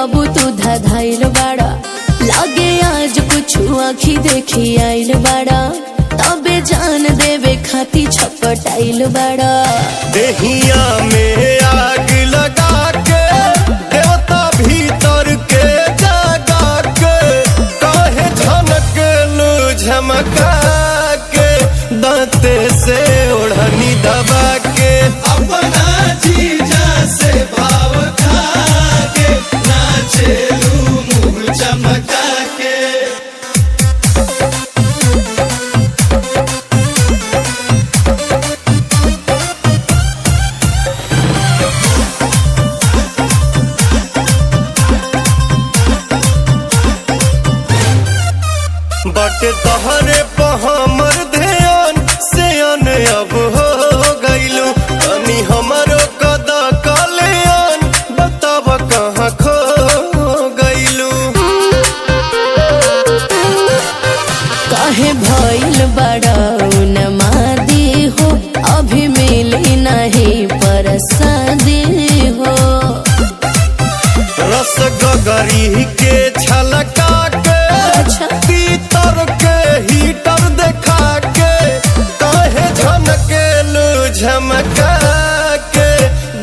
बाबू तू धाइल बाड़ा, लागे आज कुछ आँखी देखी आइल बाड़ा, तबे जान देवे खाती छपटाइल बाड़ा। देहिया में आग लगा के देवता भीतर के जगा के, काहे झनकलू झमका के, दांते से ओढ़नी दबा के, अपना जीजा से भाव खा के, नाचेलू मुँह चमका के। बट तहरे हमर ध्यान से अन अब हो गइलू, तनी हमरो कदा कल्याण बताब कहाँ खो गइलू। काहे भइल बड़ा उन्मादी हो, अभी मिली नहीं परसादी हो। रस गगरी के छलका के, अच्छा। भीतर के हीटर देखा के, काहे झनकेलू झमका के,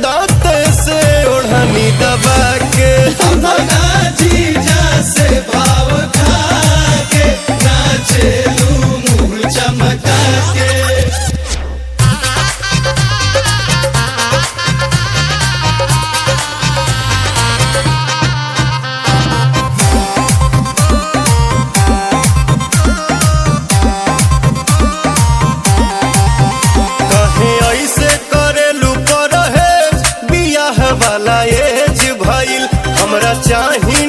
दांत से ओढ़नी दबा के, अपना जीजा से भाव खा के, नाचेलू मुँह चमका के। वाला एज भइल हमरा चाही